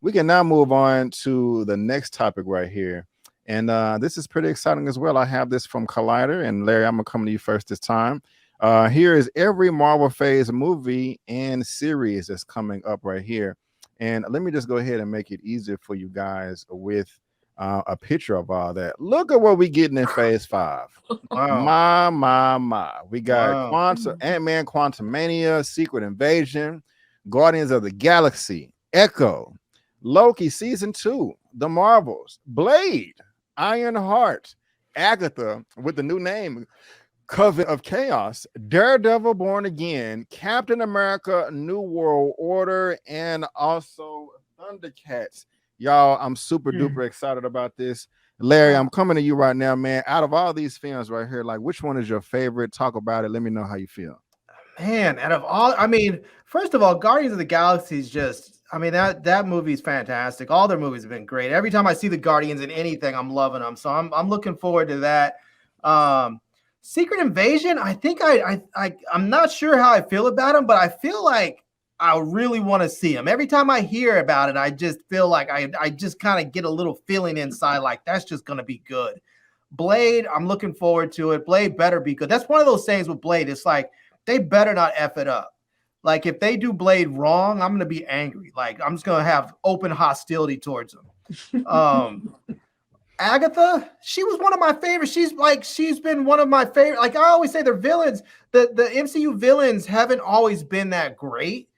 we can now move on to the next topic right here. And this is pretty exciting as well. I have this from Collider. And Larry, I'm going to come to you first this time. Here is every Marvel Phase movie and series that's coming up right here. And let me just go ahead and make it easier for you guys with a picture of all that. Look at what we getting in Phase 5. Wow. My. We got Ant-Man, Quantumania, Secret Invasion, Guardians of the Galaxy, Echo, Loki Season 2, The Marvels, Blade, Ironheart, Agatha with the new name, Coven of Chaos, Daredevil Born Again, Captain America New World Order, and also Thundercats. Y'all, I'm super duper excited about this. Larry, I'm coming to you right now, man. Out of all these films right here, like which one is your favorite? Talk about it. Let me know how you feel. Man, out of all, I mean, first of all, Guardians of the Galaxy is just, I mean, that movie is fantastic. All their movies have been great. Every time I see the Guardians in anything, I'm loving them. So I'm looking forward to that. Secret Invasion, I think I'm not sure how I feel about them, but I feel like I really want to see them. Every time I hear about it, I just feel like I just kind of get a little feeling inside like that's just going to be good. Blade, I'm looking forward to it. Blade better be good. That's one of those things with Blade. It's like they better not F it up. Like if they do Blade wrong, I'm going to be angry. Like I'm just going to have open hostility towards them. Agatha, she was one of my favorites. She's been one of my favorite. Like I always say, their villains, the MCU villains haven't always been that great.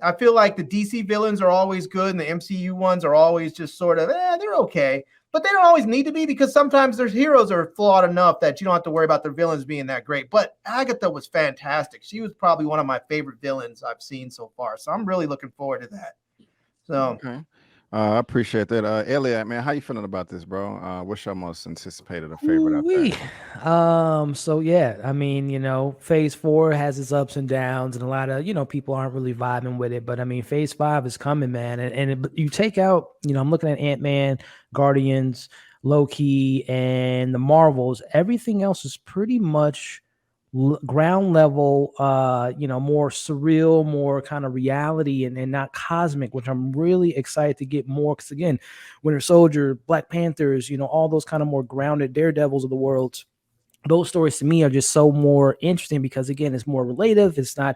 I feel like the DC villains are always good, and the MCU ones are always just sort of, they're okay. But they don't always need to be because sometimes their heroes are flawed enough that you don't have to worry about their villains being that great. But Agatha was fantastic. She was probably one of my favorite villains I've seen so far. So I'm really looking forward to that. So okay. I appreciate that. Elliot, man, how you feeling about this, bro? What's your most anticipated or favorite out there? So yeah, I mean, Phase 4 has its ups and downs, and a lot of, people aren't really vibing with it. But I mean, Phase 5 is coming, man. And you take out, I'm looking at Ant-Man, Guardians, Loki, and the Marvels. Everything else is pretty much ground level, more surreal, more kind of reality and not cosmic, which I'm really excited to get more. Because again, Winter Soldier, Black Panthers, all those kind of more grounded Daredevils of the world, those stories to me are just so more interesting because again, it's more relative. It's not,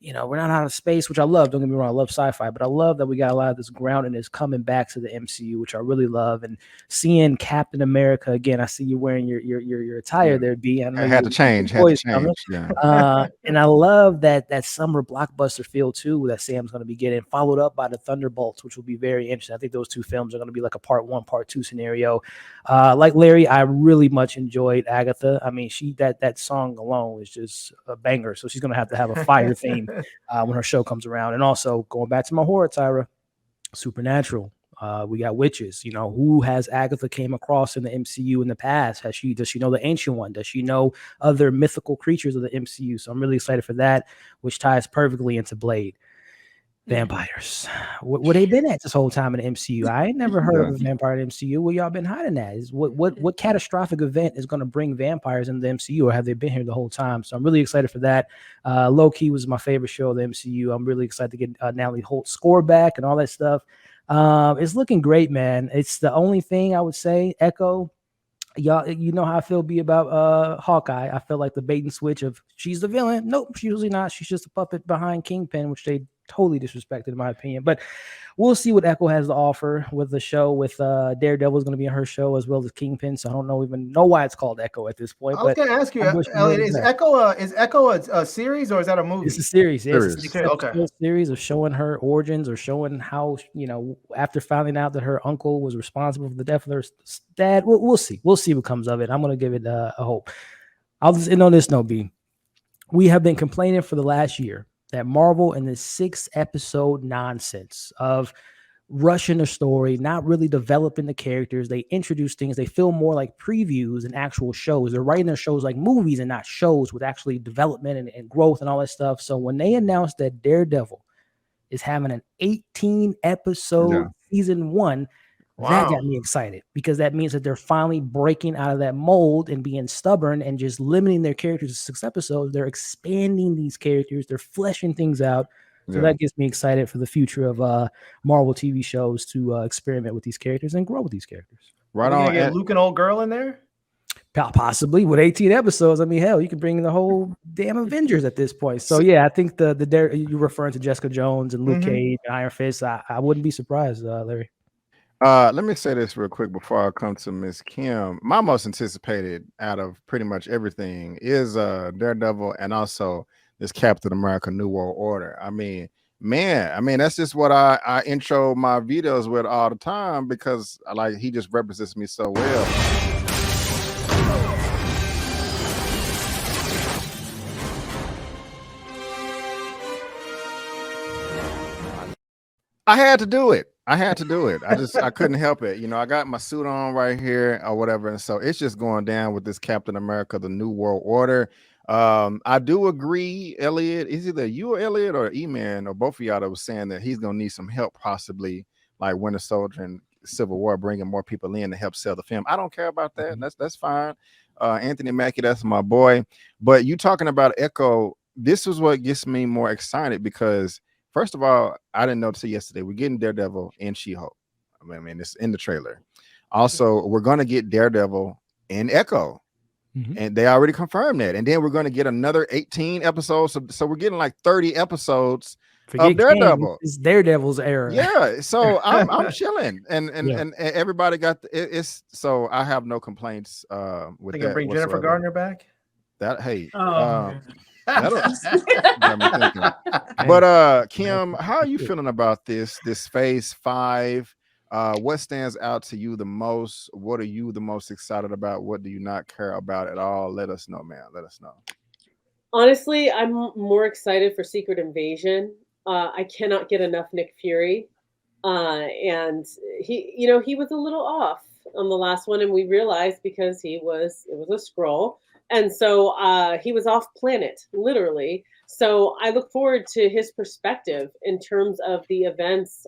we're not out of space, which I love. Don't get me wrong, I love sci-fi, but I love that we got a lot of this groundedness coming back to the MCU, which I really love. And seeing Captain America again, I see you wearing your attire there, B. I had to change. Yeah. And I love that summer blockbuster feel too that Sam's going to be getting, followed up by the Thunderbolts, which will be very interesting. I think those two films are going to be like a part 1, part 2 scenario. Like Larry, I really much enjoyed Agatha. I mean, that song alone is just a banger. So she's going to have a fire theme when her show comes around. And also going back to my horror, Tyra, Supernatural. We got witches. Who has Agatha came across in the MCU in the past? Does she know the Ancient One? Does she know other mythical creatures of the MCU? So I'm really excited for that, which ties perfectly into Blade. Vampires. Where they been at this whole time in the MCU? I ain't never heard of a vampire in the MCU. Where y'all been hiding at? Is what catastrophic event is going to bring vampires in the MCU, or have they been here the whole time? So I'm really excited for that. Loki was my favorite show of the MCU. I'm really excited to get Natalie Holt's score back and all that stuff. It's looking great, man. It's the only thing I would say. Echo, y'all, you know how I feel about Hawkeye. I feel like the bait and switch of she's the villain. Nope, she's usually not. She's just a puppet behind Kingpin, which they totally disrespected in my opinion. But we'll see what Echo has to offer with the show. With Daredevil is going to be in her show as well as Kingpin. So I don't even know why it's called Echo at this point. I was going to ask you, Elliot, is Echo a series or is that a movie? It's a series. It's a series of showing her origins or showing how, after finding out that her uncle was responsible for the death of her dad. We'll see. We'll see what comes of it. I'm going to give it a hope. I'll just end on this note, B. We have been complaining for the last year that Marvel and this 6-episode nonsense of rushing the story, not really developing the characters. They introduce things. They feel more like previews and actual shows. They're writing their shows like movies and not shows with actually development and growth and all that stuff. So when they announced that Daredevil is having an 18-episode season 1, that got me excited because that means that they're finally breaking out of that mold and being stubborn and just limiting their characters to 6 episodes. They're expanding these characters. They're fleshing things out. So that gets me excited for the future of Marvel TV shows to experiment with these characters and grow with these characters. Right on. Get Luke and old girl in there? Possibly with 18 episodes. I mean, hell, you could bring in the whole damn Avengers at this point. So yeah, I think you're referring to Jessica Jones and Luke Cage and Iron Fist. I wouldn't be surprised, Larry. Let me say this real quick before I come to Miss Kim. My most anticipated out of pretty much everything is Daredevil and also this Captain America New World Order. I mean, that's just what I intro my videos with all the time because he just represents me so well. I had to do it. I couldn't help it. You know, I got my suit on right here or whatever. And so it's just going down with this Captain America, the New World Order. I do agree, Elliot. Is either you or Elliot or Eman or both of y'all that was saying that he's going to need some help, possibly like Winter Soldier and Civil War, bringing more people in to help sell the film. I don't care about that. That's fine. Anthony Mackie, that's my boy. But you talking about Echo, this is what gets me more excited because first of all, I didn't know until yesterday. We're getting Daredevil and She-Hulk. I mean, it's in the trailer. Also, we're going to get Daredevil and Echo. And they already confirmed that. And then we're going to get another 18 episodes. So we're getting like 30 episodes of Daredevil. It's Daredevil's era. Yeah. So I'm chilling. And everybody got it's so I have no complaints with that. They can bring Jennifer Gardner back? That but Kim, how are you feeling about this phase 5? What stands out to you the most? What are you the most excited about? What do you not care about at all? Let us know, man. Let us know. Honestly, I'm more excited for Secret Invasion. I cannot get enough Nick Fury. And he was a little off on the last one, and we realized because it was a Skrull. And so he was off planet, literally. So I look forward to his perspective in terms of the events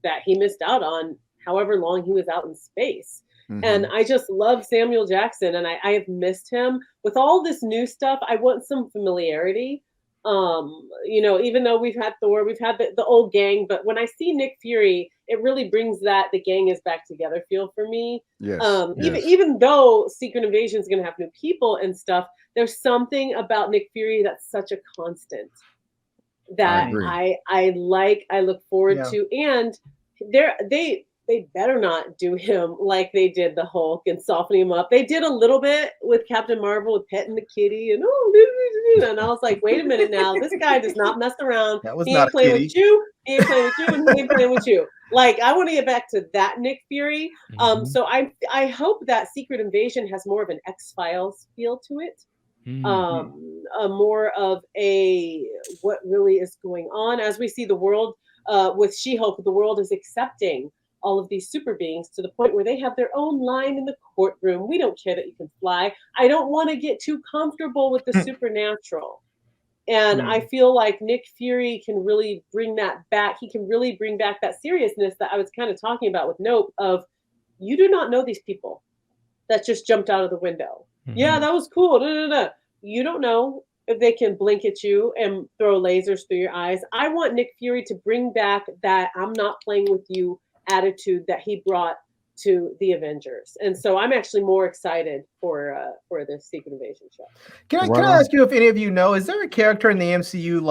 that he missed out on, however long he was out in space. And I just love Samuel Jackson, and I have missed him. With all this new stuff, I want some familiarity. Even though we've had Thor, we've had the old gang, but when I see Nick Fury, it really brings the gang is back together feel for me. Yes. Even though Secret Invasion is going to have new people and stuff, there's something about Nick Fury that's such a constant that I look forward to. And they better not do him like they did the Hulk and softening him up. They did a little bit with Captain Marvel with petting the kitty and and I was like, wait a minute now, this guy does not mess around. He ain't playing with you. He ain't playing with you, and he ain't playing with you. Like, I want to get back to that Nick Fury. So I hope that Secret Invasion has more of an X-Files feel to it. More of what really is going on as we see the world with She-Hulk. The world is accepting all of these super beings to the point where they have their own line in the courtroom. We don't care that you can fly. I don't want to get too comfortable with the supernatural. And I feel like Nick Fury can really bring that back. He can really bring back that seriousness that I was kind of talking about with Nope of, you do not know these people that just jumped out of the window. Yeah, that was cool. You don't know if they can blink at you and throw lasers through your eyes. I want Nick Fury to bring back that I'm not playing with you attitude that he brought to the Avengers. And so I'm actually more excited for the Secret Invasion show. Can I ask you if any of you know, is there a character in the MCU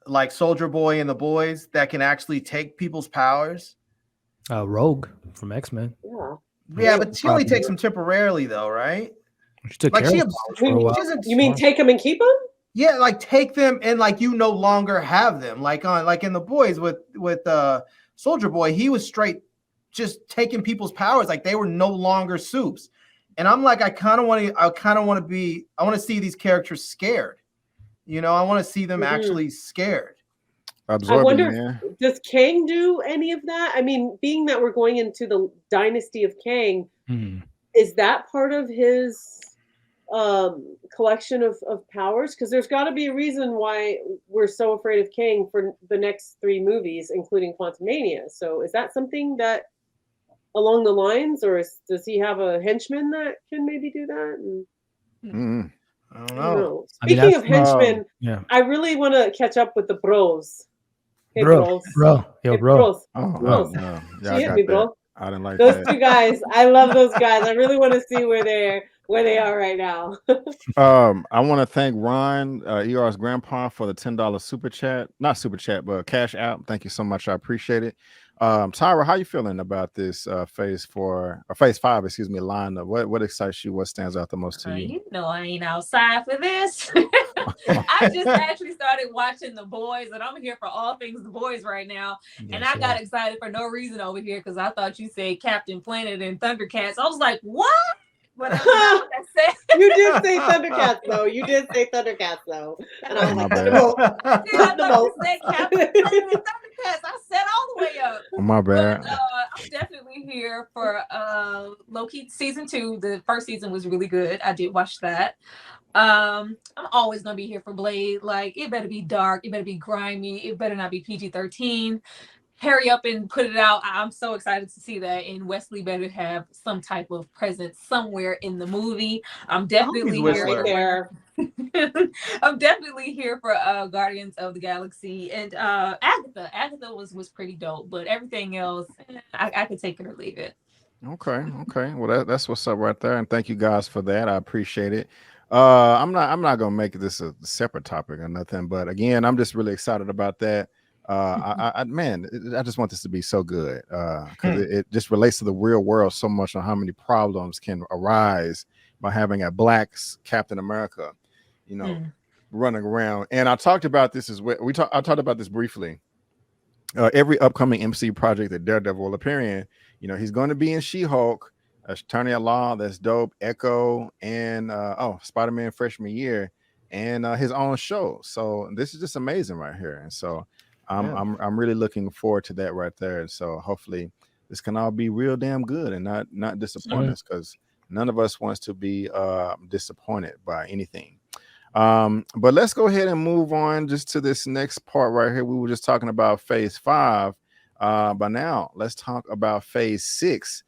like Soldier Boy and the Boys that can actually take people's powers? Rogue from X-Men. Yeah, but she only takes them temporarily though, right? She took care of you mean take them and keep them? Yeah, like take them and like you no longer have them. Like in the Boys with Soldier Boy, he was straight just taking people's powers, like they were no longer soups. And I'm like, I want to see these characters scared. I want to see them actually scared. I wonder, does Kang do any of that? I mean, being that we're going into the dynasty of Kang, is that part of his collection of powers? Because there's got to be a reason why we're so afraid of Kang for the next 3 movies, including Quantumania. So is that something that along the lines, or does he have a henchman that can maybe do that? I don't know. Speaking of henchmen, yeah, I really want to catch up with the bros. Hey, bro. Yo, Hey, bro. bros. Oh, Bros. no. She hit me, bro. I didn't like Those that. two guys, I love those guys. I really want to see where they are right now. I want to thank Ron, ER's grandpa, for the $10 super chat. Not super chat, but cash out. Thank you so much. I appreciate it. Tyra, how you feeling about this phase 5, excuse me, lineup? What excites you? What stands out the most to you? You know I ain't outside for this. I just actually started watching The Boys, and I'm here for all things The Boys right now. And I got excited for no reason over here because I thought you said Captain Planet and Thundercats. I was like, what? But that's not what I said. You did say Thundercats, though. And I was like, I said Captain Planet and Thundercats. I said all the way up. My bad. But, I'm definitely here for Loki season 2. The first season was really good. I did watch that. I'm always gonna be here for Blade. Like, it better be dark, it better be grimy, it better not be PG-13. Hurry up and put it out. I'm so excited to see that. And Wesley better have some type of presence somewhere in the movie. I'm definitely here. I'm definitely here for Guardians of the Galaxy. And Agatha was pretty dope, but everything else, I could take it or leave it. Okay. Well, that's what's up right there. And thank you guys for that. I appreciate it. I'm not gonna make this a separate topic or nothing, but again, I'm just really excited about that. I just want this to be so good because it just relates to the real world so much on how many problems can arise by having a black Captain America, running around. And I talked about this as well. I talked about this briefly. Every upcoming MCU project that Daredevil will appear in, he's going to be in She-Hulk, Attorney at Law, that's dope, Echo, and Spider-Man freshman year, and his own show. So this is just amazing right here. And so I'm really looking forward to that right there. And so hopefully this can all be real damn good and not disappoint us, because none of us wants to be disappointed by anything. But let's go ahead and move on just to this next part right here. We were just talking about phase 5. But now let's talk about phase 6.